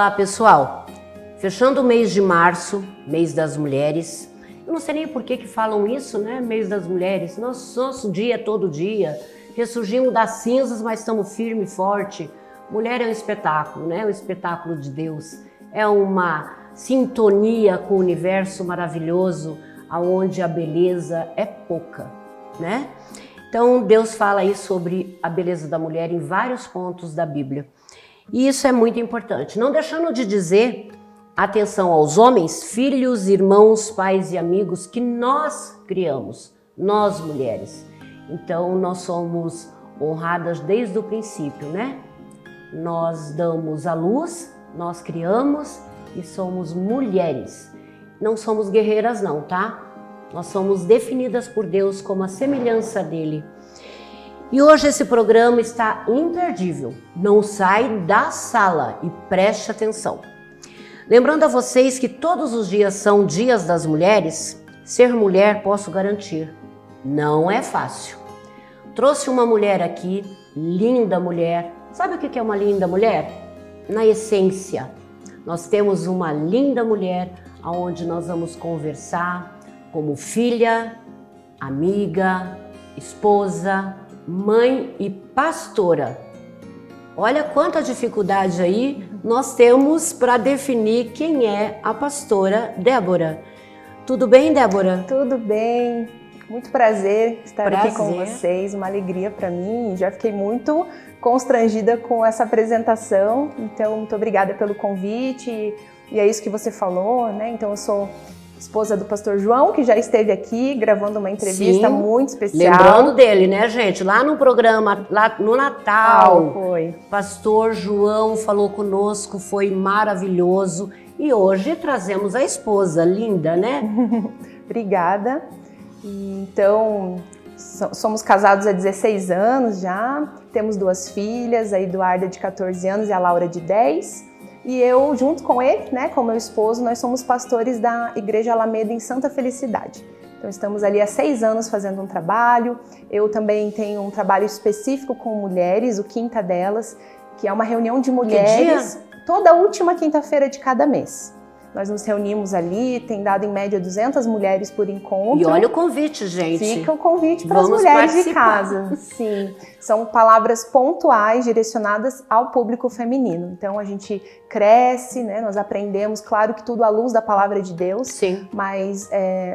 Olá, pessoal! Fechando o mês de março, mês das mulheres. Eu não sei nem por que falam isso, né? Mês das mulheres. Nosso dia é todo dia. Ressurgimos das cinzas, mas estamos firme e forte. Mulher é um espetáculo, né? Um espetáculo de Deus. É uma sintonia com o universo maravilhoso, aonde a beleza é pouca, né? Então, Deus fala aí sobre a beleza da mulher em vários pontos da Bíblia. E isso é muito importante. Não deixando de dizer, atenção aos homens, filhos, irmãos, pais e amigos que nós criamos, nós mulheres. Então, nós somos honradas desde o princípio, né? Nós damos a luz, nós criamos e somos mulheres. Não somos guerreiras não, tá? Nós somos definidas por Deus como a semelhança dele. E hoje esse programa está imperdível. Não sai da sala e preste atenção. Lembrando a vocês que todos os dias são dias das mulheres, ser mulher posso garantir, não é fácil. Trouxe uma mulher aqui, linda mulher. Sabe o que é uma linda mulher? Na essência, nós temos uma linda mulher onde nós vamos conversar como filha, amiga, esposa, mãe e pastora. Olha quanta dificuldade aí nós temos para definir quem é a pastora Débora. Tudo bem, Débora? Tudo bem. Muito prazer estar aqui com vocês, uma alegria para mim. Já fiquei muito constrangida com essa apresentação, então muito obrigada pelo convite. E é isso que você falou, né? Então eu sou esposa do pastor João, que já esteve aqui gravando uma entrevista muito especial. Lembrando dele, né, gente? Lá no programa, lá no Natal, foi. Pastor João falou conosco, foi maravilhoso. E hoje trazemos a esposa, linda, né? Obrigada. Então, somos casados há 16 anos já, temos 2 filhas, a Eduarda de 14 anos e a Laura de 10. E eu, junto com ele, né, com meu esposo, nós somos pastores da Igreja Alameda em Santa Felicidade. Então estamos ali há 6 anos fazendo um trabalho. Eu também tenho um trabalho específico com mulheres, o Quinta Delas, que é uma reunião de mulheres toda última quinta-feira de cada mês. Nós nos reunimos ali, tem dado em média 200 mulheres por encontro. E olha o convite, gente. Fica o convite para as mulheres de casa. Sim, são palavras pontuais direcionadas ao público feminino. Então a gente cresce, né? Nós aprendemos, claro que tudo à luz da palavra de Deus. Sim. Mas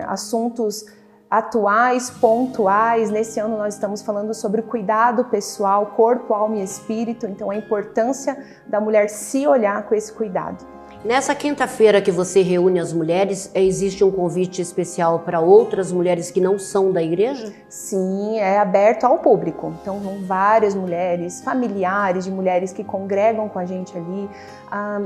assuntos atuais, pontuais. Nesse ano nós estamos falando sobre o cuidado pessoal, corpo, alma e espírito. Então a importância da mulher se olhar com esse cuidado. Nessa quinta-feira que você reúne as mulheres, existe um convite especial para outras mulheres que não são da igreja? Sim, é aberto ao público. Então, vão várias mulheres, familiares de mulheres que congregam com a gente ali,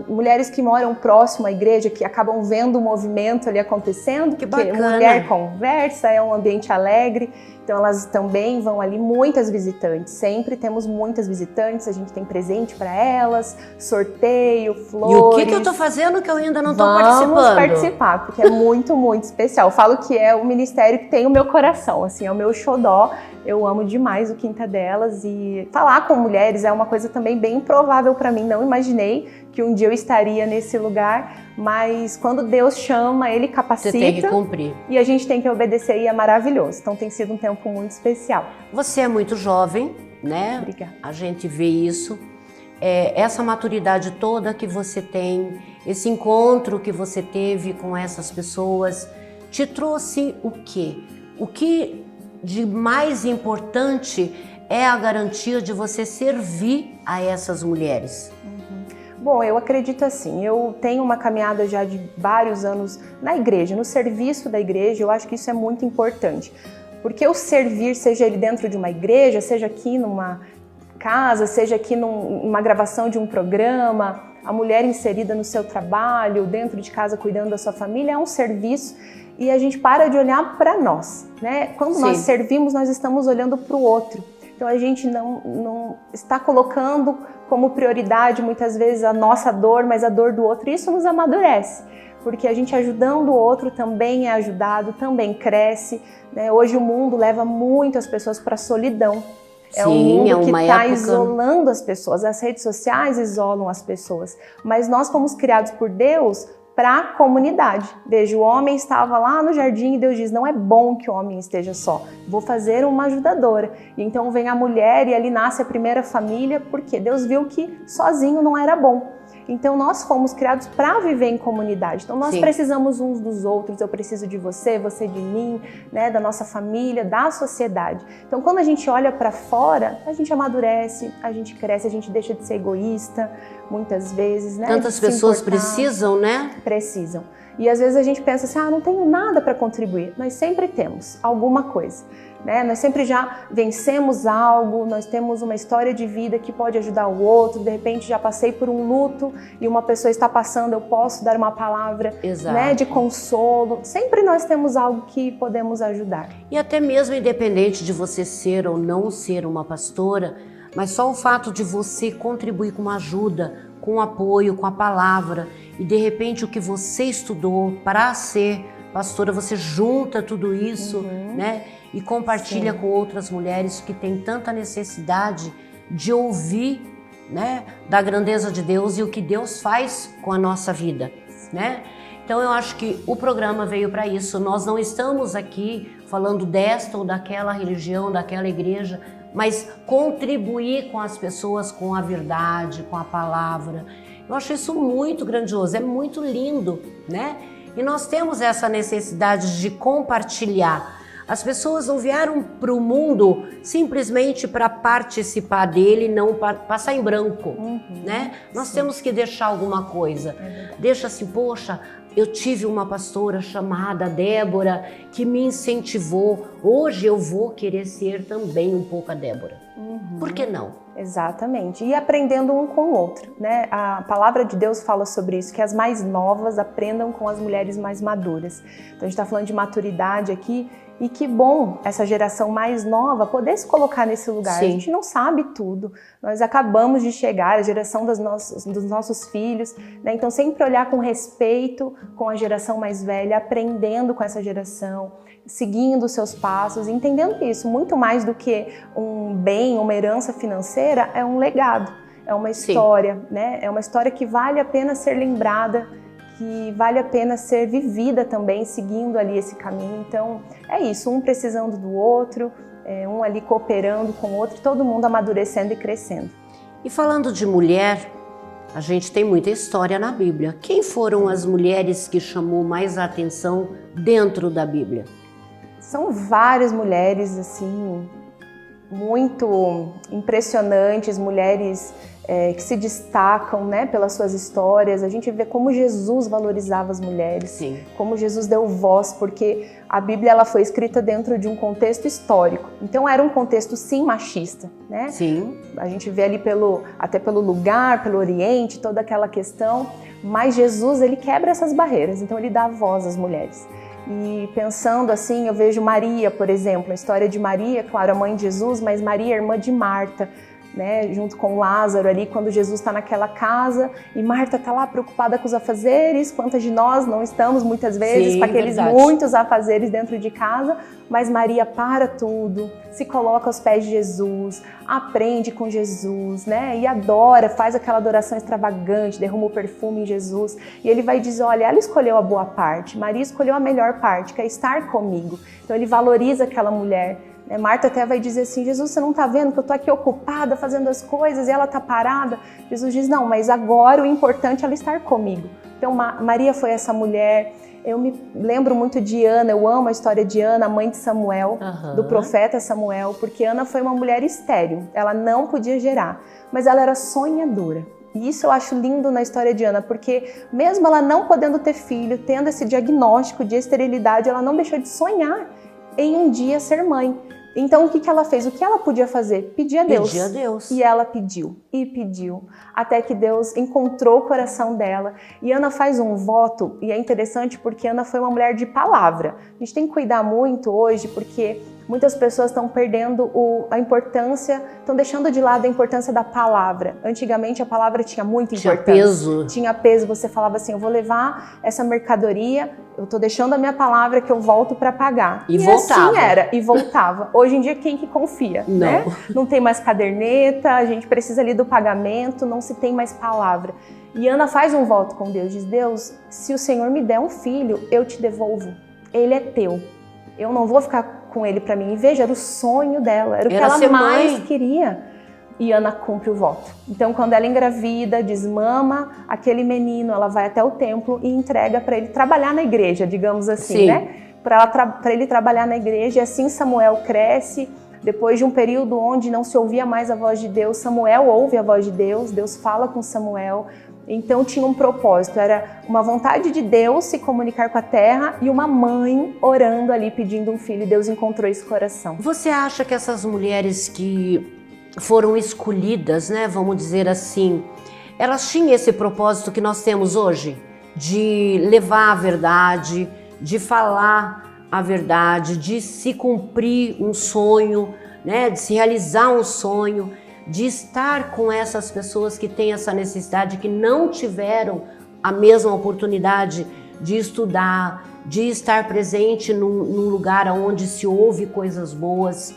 mulheres que moram próximo à igreja, que acabam vendo o movimento ali acontecendo. Que bacana! Porque mulher conversa, é um ambiente alegre. Então, elas também vão ali, muitas visitantes. Sempre temos muitas visitantes, a gente tem presente para elas, sorteio, flores. E o que eu tô fazendo que eu ainda não tô participando? Vamos participar, porque é muito, muito especial. Eu falo que é o ministério que tem o meu coração, assim, é o meu xodó. Eu amo demais o Quinta Delas e falar com mulheres é uma coisa também bem improvável para mim. Não imaginei que um dia eu estaria nesse lugar, mas quando Deus chama, Ele capacita. Você tem que cumprir. E a gente tem que obedecer e é maravilhoso. Então tem sido um tempo muito especial. Você é muito jovem, né? Obrigada. A gente vê isso. Essa maturidade toda que você tem, esse encontro que você teve com essas pessoas, te trouxe o quê? O que de mais importante é a garantia de você servir a essas mulheres? Bom, eu acredito assim, eu tenho uma caminhada já de vários anos na igreja, no serviço da igreja, eu acho que isso é muito importante. Porque o servir, seja ele dentro de uma igreja, seja aqui numa casa, seja aqui numa gravação de um programa, a mulher inserida no seu trabalho, dentro de casa cuidando da sua família, é um serviço e a gente para de olhar para nós, né? Quando nós servimos, nós estamos olhando para o outro. Então a gente não está colocando como prioridade muitas vezes a nossa dor, mas a dor do outro. E isso nos amadurece, porque a gente ajudando o outro também é ajudado, também cresce, né? Hoje o mundo leva muito as pessoas para a solidão. É um mundo que está época... isolando as pessoas, as redes sociais isolam as pessoas, mas nós fomos criados por Deus para a comunidade. Veja, o homem estava lá no jardim e Deus diz, não é bom que o homem esteja só, vou fazer uma ajudadora. E então vem a mulher e ali nasce a primeira família, porque Deus viu que sozinho não era bom. Então nós fomos criados para viver em comunidade. Então nós precisamos uns dos outros. Eu preciso de você, você de mim, né, da nossa família, da sociedade. Então quando a gente olha para fora, a gente amadurece, a gente cresce, a gente deixa de ser egoísta, muitas vezes, né? Tantas pessoas precisam, né? Precisam. E às vezes a gente pensa assim, não tenho nada para contribuir. Nós sempre temos alguma coisa. Né? Nós sempre já vencemos algo, nós temos uma história de vida que pode ajudar o outro, de repente já passei por um luto e uma pessoa está passando, eu posso dar uma palavra, né, de consolo. Sempre nós temos algo que podemos ajudar. E até mesmo independente de você ser ou não ser uma pastora, mas só o fato de você contribuir com uma ajuda, com um apoio, com a palavra, e de repente o que você estudou para ser pastora, você junta tudo isso, né? E compartilha com outras mulheres que têm tanta necessidade de ouvir, né, da grandeza de Deus e o que Deus faz com a nossa vida, né? Então eu acho que o programa veio para isso. Nós não estamos aqui falando desta ou daquela religião, daquela igreja, mas contribuir com as pessoas com a verdade, com a palavra. Eu acho isso muito grandioso, é muito lindo, né? E nós temos essa necessidade de compartilhar. As pessoas não vieram para o mundo simplesmente para participar dele, não para passar em branco, né? Nós temos que deixar alguma coisa. Deixa assim, poxa, eu tive uma pastora chamada Débora que me incentivou. Hoje eu vou querer ser também um pouco a Débora. Por que não? Exatamente. E aprendendo um com o outro, né? A palavra de Deus fala sobre isso, que as mais novas aprendam com as mulheres mais maduras. Então a gente está falando de maturidade aqui. E que bom essa geração mais nova poder se colocar nesse lugar. Sim. A gente não sabe tudo. Nós acabamos de chegar, a geração dos nossos filhos, né? Então sempre olhar com respeito com a geração mais velha, aprendendo com essa geração, seguindo os seus passos, entendendo isso. Muito mais do que um bem, uma herança financeira, é um legado, é uma história, né? É uma história que vale a pena ser lembrada, que vale a pena ser vivida também, seguindo ali esse caminho. Então, é isso, um precisando do outro, um ali cooperando com o outro, todo mundo amadurecendo e crescendo. E falando de mulher, a gente tem muita história na Bíblia. Quem foram as mulheres que chamou mais a atenção dentro da Bíblia? São várias mulheres, assim, muito impressionantes, mulheres que se destacam, né, pelas suas histórias. A gente vê como Jesus valorizava as mulheres, Sim. Como Jesus deu voz, porque a Bíblia ela foi escrita dentro de um contexto histórico. Então era um contexto sim machista, né? Sim. A gente vê ali até pelo lugar, pelo Oriente, toda aquela questão, mas Jesus ele quebra essas barreiras, então ele dá voz às mulheres. E pensando assim, eu vejo Maria, por exemplo, a história de Maria, claro, a mãe de Jesus, mas Maria, irmã de Marta, né, junto com Lázaro ali, quando Jesus está naquela casa e Marta está lá preocupada com os afazeres, quantas de nós não estamos muitas vezes com aqueles muitos afazeres dentro de casa, mas Maria para tudo, se coloca aos pés de Jesus, aprende com Jesus, né, e adora, faz aquela adoração extravagante, derrama o perfume em Jesus, e ele vai dizer, olha, ela escolheu a boa parte, Maria escolheu a melhor parte, que é estar comigo. Então ele valoriza aquela mulher. Marta até vai dizer assim, Jesus, você não está vendo que eu estou aqui ocupada fazendo as coisas e ela está parada? Jesus diz, não, mas agora o importante é ela estar comigo. Então Maria foi essa mulher. Eu me lembro muito de Ana, eu amo a história de Ana, a mãe de Samuel, do profeta Samuel, porque Ana foi uma mulher estéril, ela não podia gerar, mas ela era sonhadora. E isso eu acho lindo na história de Ana, porque mesmo ela não podendo ter filho, tendo esse diagnóstico de esterilidade, ela não deixou de sonhar em um dia ser mãe. Então o que ela fez? O que ela podia fazer? Pedir a Deus. Pedir a Deus. E ela pediu, e pediu, até que Deus encontrou o coração dela. E Ana faz um voto, e é interessante porque Ana foi uma mulher de palavra. A gente tem que cuidar muito hoje, porque Muitas pessoas estão perdendo a importância, estão deixando de lado a importância da palavra. Antigamente a palavra tinha muita importância. Tinha peso. Tinha peso, você falava assim, eu vou levar essa mercadoria, eu estou deixando a minha palavra que eu volto para pagar. E voltava. Assim era, e voltava. Hoje em dia quem que confia, não. Né? Não tem mais caderneta, a gente precisa ali do pagamento, não se tem mais palavra. E Ana faz um voto com Deus, diz, Deus, se o Senhor me der um filho, eu te devolvo. Ele é teu. Eu não vou ficar com ele para mim. E veja, era o sonho dela, era o que ela mais queria. E Ana cumpre o voto. Então, quando ela engravida, desmama aquele menino, ela vai até o templo e entrega para ele trabalhar na igreja, digamos assim, Sim. né? Para ele trabalhar na igreja. E assim Samuel cresce. Depois de um período onde não se ouvia mais a voz de Deus, Samuel ouve a voz de Deus, Deus fala com Samuel. Então tinha um propósito, era uma vontade de Deus se comunicar com a terra e uma mãe orando ali pedindo um filho, e Deus encontrou esse coração. Você acha que essas mulheres que foram escolhidas, né, vamos dizer assim, elas tinham esse propósito que nós temos hoje? De levar a verdade, de falar a verdade, de se cumprir um sonho, né, de se realizar um sonho, de estar com essas pessoas que têm essa necessidade, que não tiveram a mesma oportunidade de estudar, de estar presente num lugar onde se ouve coisas boas.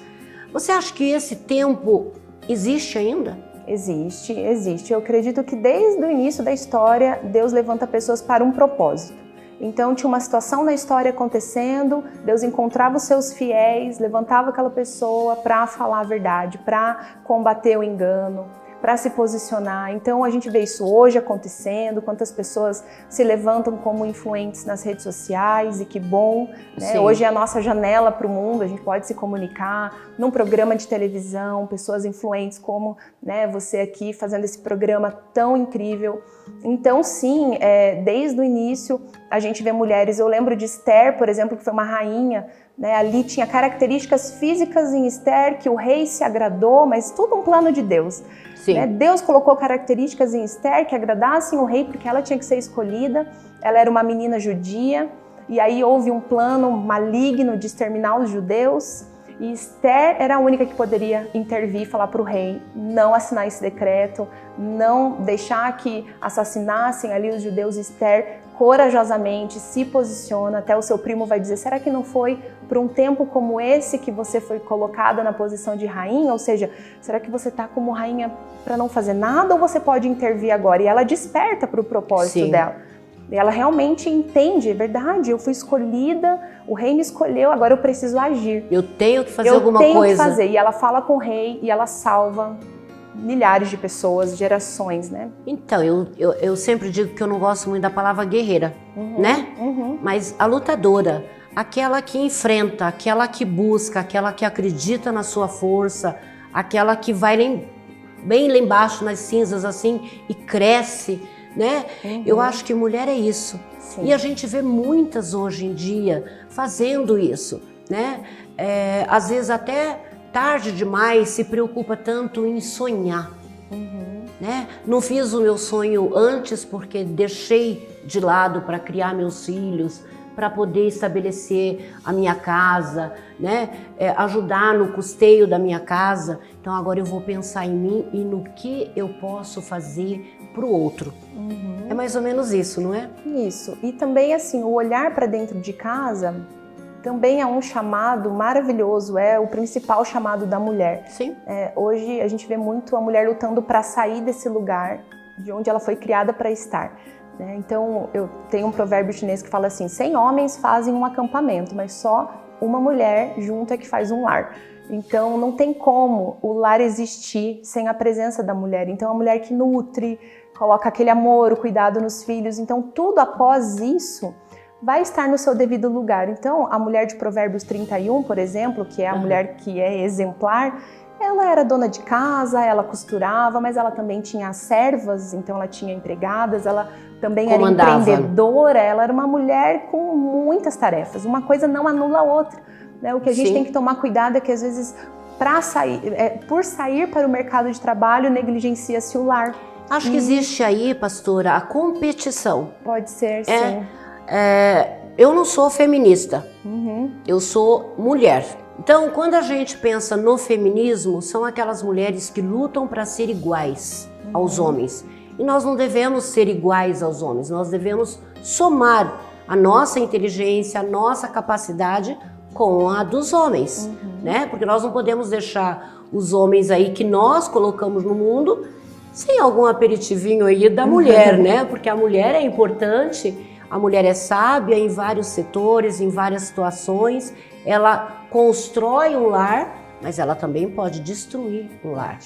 Você acha que esse tempo existe ainda? Existe, existe. Eu acredito que desde o início da história, Deus levanta pessoas para um propósito. Então tinha uma situação na história acontecendo, Deus encontrava os seus fiéis, levantava aquela pessoa para falar a verdade, para combater o engano, para se posicionar. Então a gente vê isso hoje acontecendo, quantas pessoas se levantam como influentes nas redes sociais, e que bom, né? Hoje é a nossa janela para o mundo, a gente pode se comunicar num programa de televisão, pessoas influentes como, né, você aqui fazendo esse programa tão incrível. Então sim, desde o início a gente vê mulheres, eu lembro de Esther, por exemplo, que foi uma rainha, né? Ali tinha características físicas em Esther que o rei se agradou, mas tudo um plano de Deus. Né? Deus colocou características em Esther que agradassem o rei porque ela tinha que ser escolhida, ela era uma menina judia, e aí houve um plano maligno de exterminar os judeus, e Esther era a única que poderia intervir e falar para o rei não assinar esse decreto, não deixar que assassinassem ali os judeus. Esther corajosamente se posiciona, até o seu primo vai dizer, será que não foi por um tempo como esse que você foi colocada na posição de rainha? Ou seja, será que você está como rainha para não fazer nada ou você pode intervir agora? E ela desperta para o propósito dela. E ela realmente entende, é verdade, eu fui escolhida, o rei me escolheu, agora eu preciso agir. Eu tenho que fazer alguma coisa. Eu tenho que fazer. E ela fala com o rei e ela salva milhares de pessoas, gerações, né? Então, eu sempre digo que eu não gosto muito da palavra guerreira, né? Mas a lutadora, aquela que enfrenta, aquela que busca, aquela que acredita na sua força, aquela que vai bem lá embaixo nas cinzas assim e cresce, né? Eu acho que mulher é isso. Sim. E a gente vê muitas hoje em dia fazendo isso, né? Às vezes até tarde demais se preocupa tanto em sonhar, né? Não fiz o meu sonho antes porque deixei de lado para criar meus filhos, para poder estabelecer a minha casa, né? Ajudar no custeio da minha casa. Então agora eu vou pensar em mim e no que eu posso fazer para o outro. É mais ou menos isso, não é? Isso. E também assim, o olhar para dentro de casa também é um chamado maravilhoso, é o principal chamado da mulher. Sim. Hoje a gente vê muito a mulher lutando para sair desse lugar de onde ela foi criada para estar. Né? Então, eu tenho um provérbio chinês que fala assim, 100 homens fazem um acampamento, mas só uma mulher junto é que faz um lar. Então, não tem como o lar existir sem a presença da mulher. Então, a mulher que nutre, coloca aquele amor, o cuidado nos filhos. Então, tudo após isso vai estar no seu devido lugar. Então, a mulher de Provérbios 31, por exemplo, que é a mulher que é exemplar, ela era dona de casa, ela costurava, mas ela também tinha servas, então ela tinha empregadas, ela também comandava. Era empreendedora, ela era uma mulher com muitas tarefas. Uma coisa não anula a outra. Né? O que a gente tem que tomar cuidado é que às vezes, por sair para o mercado de trabalho, negligencia-se o lar. Acho que existe aí, pastora, a competição. Pode ser, sim. Eu não sou feminista, eu sou mulher. Então, quando a gente pensa no feminismo, são aquelas mulheres que lutam para ser iguais aos homens. E nós não devemos ser iguais aos homens, nós devemos somar a nossa inteligência, a nossa capacidade com a dos homens, né? Porque nós não podemos deixar os homens aí que nós colocamos no mundo sem algum aperitivinho aí da mulher, né? Porque a mulher é importante, a mulher é sábia em vários setores, em várias situações, ela constrói um lar, mas ela também pode destruir um lar.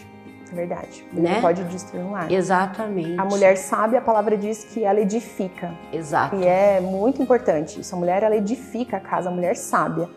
Verdade. Né? Pode destruir um lar. Exatamente. A mulher sábia, a palavra diz que ela edifica. Exato. E é muito importante isso. A mulher, ela edifica a casa, a mulher sábia.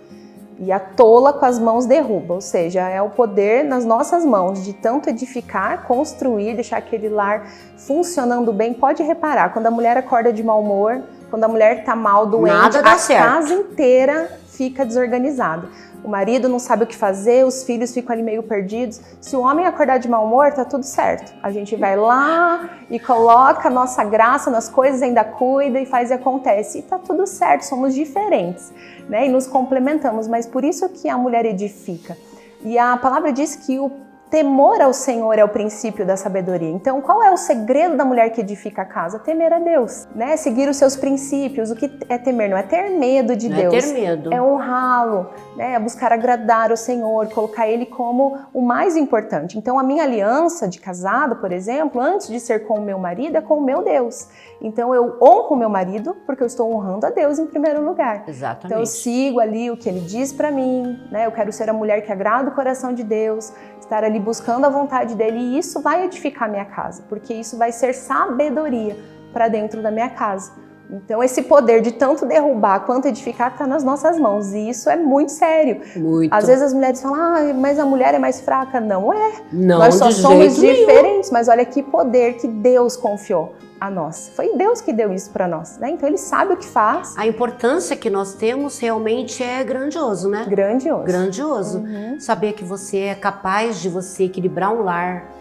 E a tola com as mãos derruba, ou seja, é o poder nas nossas mãos de tanto edificar, construir, deixar aquele lar funcionando bem. Pode reparar, quando a mulher acorda de mau humor, quando a mulher tá mal, doente, nada dá a certo. casa inteira fica desorganizada. O marido não sabe o que fazer, os filhos ficam ali meio perdidos. Se o homem acordar de mau humor, tá tudo certo. A gente vai lá e coloca a nossa graça nas coisas, ainda cuida e faz e acontece. E tá tudo certo, somos diferentes, né? E nos complementamos, mas por isso que a mulher edifica. E a palavra diz que o temor ao Senhor é o princípio da sabedoria. Então, qual é o segredo da mulher que edifica a casa? Temer a Deus, né? Seguir os seus princípios. O que é temer? Não é ter medo de Deus. Não é ter medo. É honrá-lo, né? É buscar agradar o Senhor, colocar Ele como o mais importante. Então, a minha aliança de casado, por exemplo, antes de ser com o meu marido, é com o meu Deus. Então, eu honro o meu marido porque eu estou honrando a Deus em primeiro lugar. Exatamente. Então, eu sigo ali o que Ele diz para mim, né? Eu quero ser a mulher que agrada o coração de Deus, estar ali buscando a vontade dele, e isso vai edificar a minha casa, porque isso vai ser sabedoria para dentro da minha casa. Então esse poder de tanto derrubar quanto edificar está nas nossas mãos, e isso é muito sério. Muito. Às vezes as mulheres falam, mas a mulher é mais fraca. Não é. Não, nós só somos jeito diferentes, mas olha que poder que Deus confiou a nós. Foi Deus que deu isso para nós, né? Então Ele sabe o que faz. A importância que nós temos realmente é grandioso, né? Grandioso. Grandioso. Saber que você é capaz de você equilibrar um lar,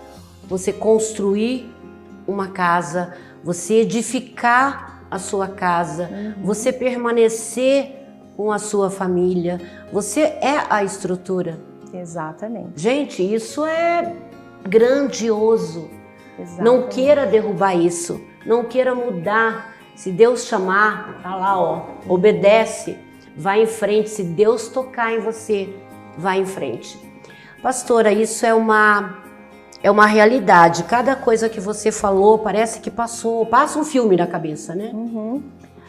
você construir uma casa, você edificar a sua casa, você permanecer com a sua família, você é a estrutura. Exatamente. Gente, isso é grandioso. Exatamente. Não queira derrubar isso, não queira mudar. Se Deus chamar, tá lá, ó, obedece, vai em frente. Se Deus tocar em você, vai em frente. Pastora, isso é uma realidade. Cada coisa que você falou parece que passa um filme na cabeça, né?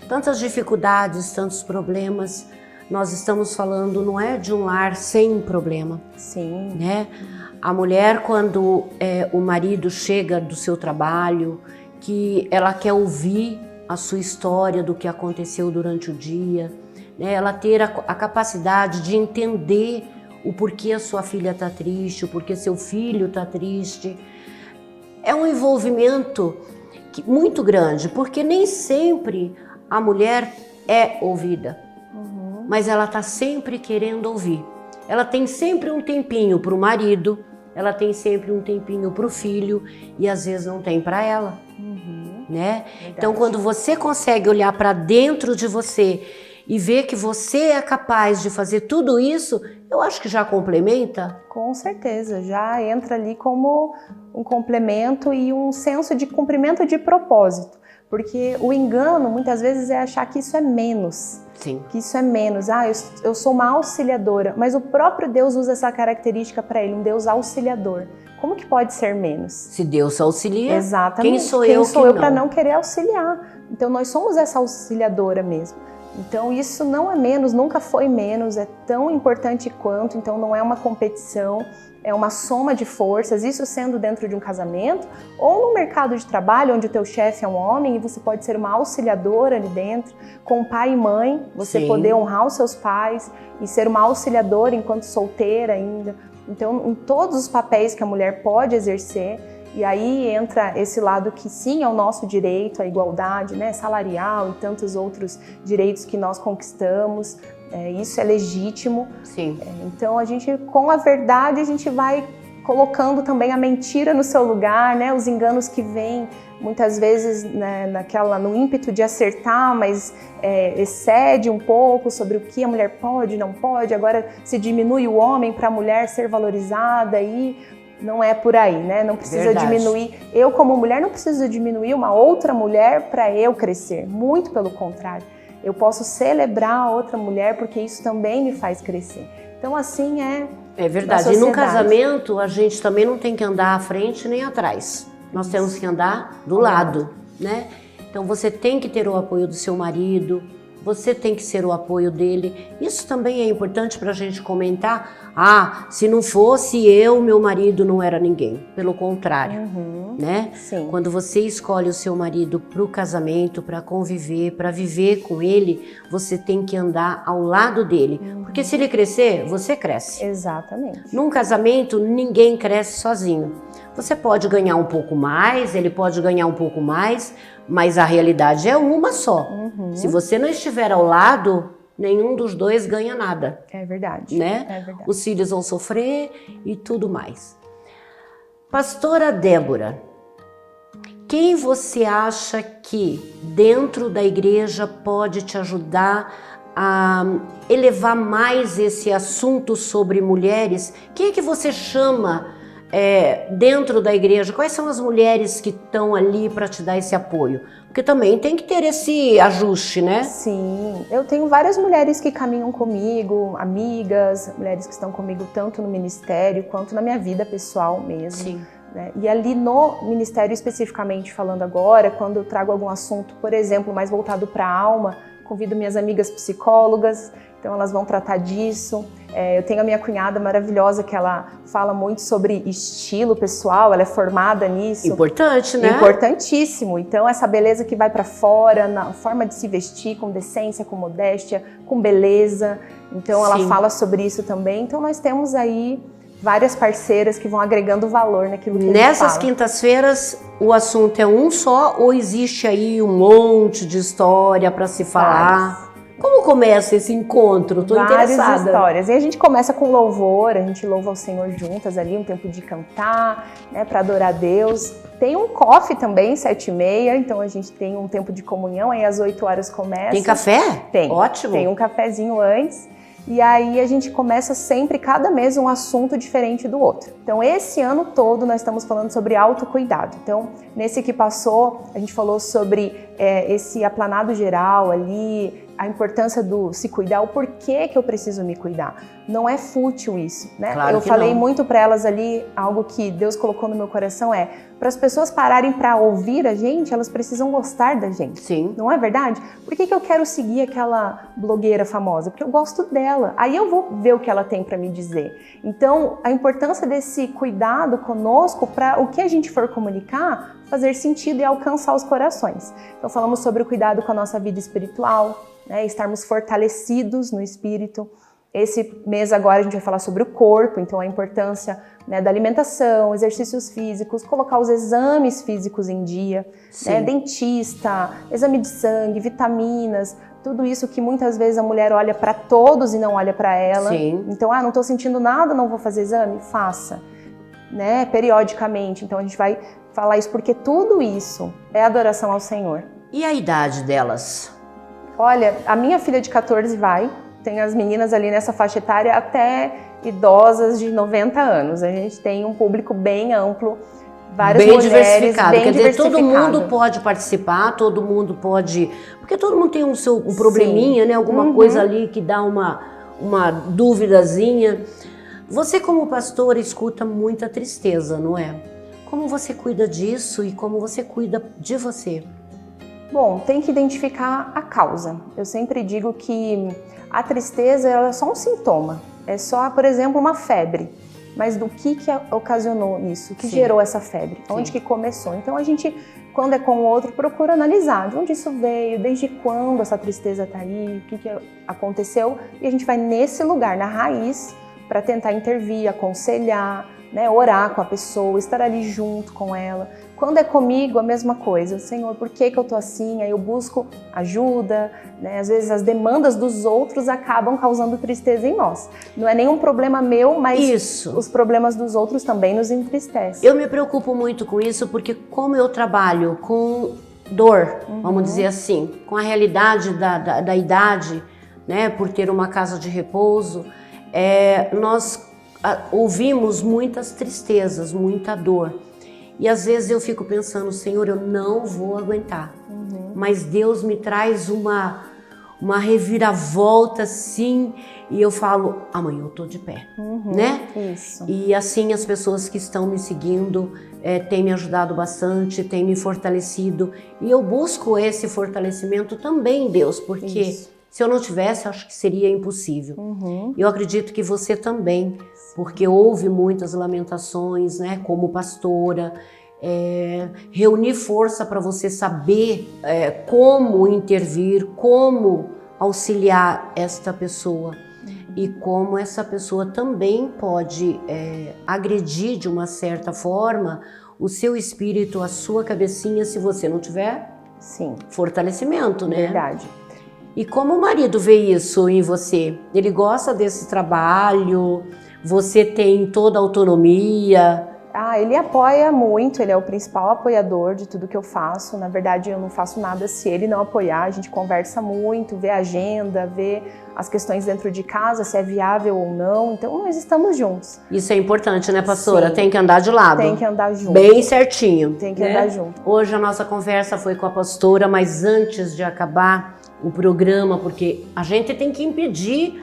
Tantas dificuldades, tantos problemas. Nós estamos falando, não é de um lar sem problema. Sim. Né? A mulher, quando o marido chega do seu trabalho, que ela quer ouvir a sua história do que aconteceu durante o dia, né? Ela ter a capacidade de entender o porquê a sua filha está triste, o porquê seu filho está triste. É um envolvimento muito grande, porque nem sempre a mulher é ouvida, mas ela está sempre querendo ouvir. Ela tem sempre um tempinho para o marido, ela tem sempre um tempinho para o filho, e às vezes não tem para ela, né? Então, quando você consegue olhar para dentro de você e ver que você é capaz de fazer tudo isso, eu acho que já complementa. Com certeza, já entra ali como um complemento e um senso de cumprimento de propósito. Porque o engano, muitas vezes, é achar que isso é menos. Sim. Que isso é menos. Eu sou uma auxiliadora. Mas o próprio Deus usa essa característica para ele, um Deus auxiliador. Como que pode ser menos? Se Deus auxilia, exatamente. Quem sou eu para não querer auxiliar? Então, nós somos essa auxiliadora mesmo. Então, isso não é menos, nunca foi menos, é tão importante quanto. Então, não é uma competição, é uma soma de forças, isso sendo dentro de um casamento ou no mercado de trabalho, onde o teu chefe é um homem e você pode ser uma auxiliadora ali dentro, com pai e mãe, você poder honrar os seus pais e ser uma auxiliadora enquanto solteira ainda. Então, em todos os papéis que a mulher pode exercer, e aí entra esse lado que sim é o nosso direito, a igualdade, né, salarial e tantos outros direitos que nós conquistamos. Isso é legítimo. Sim. Então a gente, com a verdade, a gente vai colocando também a mentira no seu lugar, né? Os enganos que vêm muitas vezes, né, no ímpeto de acertar, mas excede um pouco sobre o que a mulher pode, não pode. Agora se diminui o homem para a mulher ser valorizada e não é por aí, né? Não precisa diminuir. Eu, como mulher, não preciso diminuir uma outra mulher para eu crescer. Muito pelo contrário. Eu posso celebrar a outra mulher porque isso também me faz crescer. Então, assim É verdade. E no casamento, a gente também não tem que andar à frente nem atrás. Nós temos que andar do lado, né? Então, você tem que ter o apoio do seu marido, você tem que ser o apoio dele. Isso também é importante para a gente comentar. Ah, se não fosse eu, meu marido não era ninguém. Pelo contrário, né? Sim. Quando você escolhe o seu marido para o casamento, para conviver, para viver com ele, você tem que andar ao lado dele. Porque se ele crescer, você cresce. Exatamente. Num casamento, ninguém cresce sozinho. Você pode ganhar um pouco mais, ele pode ganhar um pouco mais, mas a realidade é uma só. Se você não estiver ao lado, nenhum dos dois ganha nada. É verdade. Né? É verdade. Os filhos vão sofrer e tudo mais. Pastora Débora, quem você acha que dentro da igreja pode te ajudar a elevar mais esse assunto sobre mulheres? Quem é que você chama dentro da igreja? Quais são as mulheres que estão ali para te dar esse apoio? Porque também tem que ter esse ajuste, né? Sim, eu tenho várias mulheres que caminham comigo, amigas, mulheres que estão comigo tanto no ministério quanto na minha vida pessoal mesmo. Sim. Né? E ali no ministério especificamente falando agora, quando eu trago algum assunto, por exemplo, mais voltado para a alma, convido minhas amigas psicólogas, então elas vão tratar disso. Eu tenho a minha cunhada maravilhosa que ela fala muito sobre estilo pessoal, ela é formada nisso. Importante, né? Importantíssimo. Então essa beleza que vai para fora, na forma de se vestir, com decência, com modéstia, com beleza. Então ela fala sobre isso também. Então nós temos aí várias parceiras que vão agregando valor naquilo que a gente fala. Nessas quintas-feiras, o assunto é um só ou existe aí um monte de história para se falar? Como começa esse encontro? Estou interessada. Várias histórias. E a gente começa com louvor, a gente louva o Senhor juntas ali, um tempo de cantar, né, para adorar a Deus. Tem um coffee também, 7h30, então a gente tem um tempo de comunhão, aí às 8 horas começa. Tem café? Tem. Ótimo. Tem um cafezinho antes. E aí a gente começa sempre, cada mês, um assunto diferente do outro. Então esse ano todo nós estamos falando sobre autocuidado. Então nesse que passou, a gente falou sobre esse aplanado geral ali, a importância do se cuidar, o porquê que eu preciso me cuidar. Não é fútil isso, né? Claro eu que falei não. muito para elas ali, algo que Deus colocou no meu coração para as pessoas pararem para ouvir a gente, elas precisam gostar da gente. Sim. Não é verdade? Por que eu quero seguir aquela blogueira famosa? Porque eu gosto dela. Aí eu vou ver o que ela tem para me dizer. Então, a importância desse cuidado conosco para o que a gente for comunicar fazer sentido e alcançar os corações. Então, falamos sobre o cuidado com a nossa vida espiritual, né? Estarmos fortalecidos no espírito. Esse mês agora a gente vai falar sobre o corpo, então a importância, né, da alimentação, exercícios físicos, colocar os exames físicos em dia, né, dentista, exame de sangue, vitaminas, tudo isso que muitas vezes a mulher olha para todos e não olha para ela. Sim. Então, não estou sentindo nada, não vou fazer exame? Faça, né, periodicamente. Então a gente vai falar isso porque tudo isso é adoração ao Senhor. E a idade delas? Olha, a minha filha de 14 vai, tem as meninas ali nessa faixa etária até idosas de 90 anos. A gente tem um público bem amplo, várias bem mulheres, diversificado. bem Quer dizer, todo diversificado. mundo pode participar, todo mundo pode... Porque todo mundo tem um probleminha, né? Alguma coisa ali que dá uma duvidazinha. Você, como pastora, escuta muita tristeza, não é? Como você cuida disso e como você cuida de você? Bom, tem que identificar a causa. Eu sempre digo que a tristeza ela é só um sintoma. É só, por exemplo, uma febre. Mas do que ocasionou isso? O que gerou essa febre? Onde que começou? Então a gente, quando é com o outro, procura analisar de onde isso veio, desde quando essa tristeza está aí, o que aconteceu. E a gente vai nesse lugar, na raiz, para tentar intervir, aconselhar, né? Orar com a pessoa, estar ali junto com ela. Quando é comigo, a mesma coisa. Senhor, por que eu tô assim? Aí eu busco ajuda, né? Às vezes as demandas dos outros acabam causando tristeza em nós. Não é nenhum problema meu, mas os problemas dos outros também nos entristecem. Eu me preocupo muito com isso porque como eu trabalho com dor, vamos dizer assim, com a realidade da idade, né? Por ter uma casa de repouso, nós ouvimos muitas tristezas, muita dor. E às vezes eu fico pensando, Senhor, eu não vou aguentar. Mas Deus me traz uma reviravolta assim, e eu falo, amanhã eu tô de pé, né? Isso. E assim as pessoas que estão me seguindo têm me ajudado bastante, têm me fortalecido. E eu busco esse fortalecimento também em Deus, porque se eu não tivesse, acho que seria impossível. Eu acredito que você também, porque houve muitas lamentações, né, como pastora, reunir força para você saber como intervir, como auxiliar esta pessoa e como essa pessoa também pode agredir de uma certa forma o seu espírito, a sua cabecinha, se você não tiver fortalecimento, né? Verdade. E como o marido vê isso em você? Ele gosta desse trabalho? Você tem toda a autonomia? Ele apoia muito, ele é o principal apoiador de tudo que eu faço. Na verdade, eu não faço nada se ele não apoiar. A gente conversa muito, vê a agenda, vê as questões dentro de casa, se é viável ou não. Então, nós estamos juntos. Isso é importante, né, pastora? Sim. Tem que andar de lado. Tem que andar junto. Bem certinho. Tem que andar junto. Hoje a nossa conversa foi com a pastora, mas antes de acabar o programa, porque a gente tem que impedir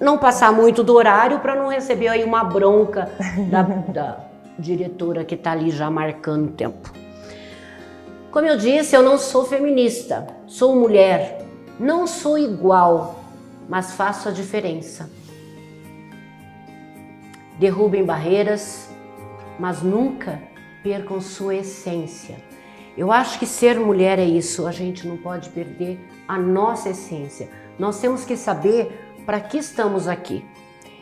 não passar muito do horário para não receber aí uma bronca da diretora que está ali já marcando o tempo. Como eu disse, eu não sou feminista, sou mulher, não sou igual, mas faço a diferença. Derrubem barreiras, mas nunca percam sua essência. Eu acho que ser mulher é isso, a gente não pode perder a nossa essência. Nós temos que saber para que estamos aqui.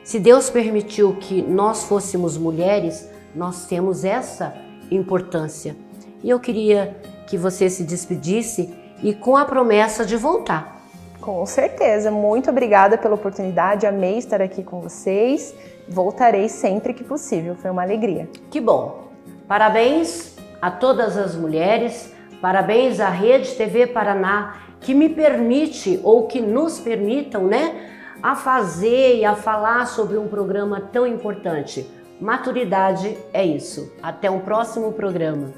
Se Deus permitiu que nós fôssemos mulheres, nós temos essa importância. E eu queria que você se despedisse e com a promessa de voltar. Com certeza, muito obrigada pela oportunidade, amei estar aqui com vocês. Voltarei sempre que possível, foi uma alegria. Que bom! Parabéns a todas as mulheres, parabéns à Rede TV Paraná, que me permite, ou que nos permitam, né, a fazer e a falar sobre um programa tão importante. Maturidade é isso. Até um próximo programa.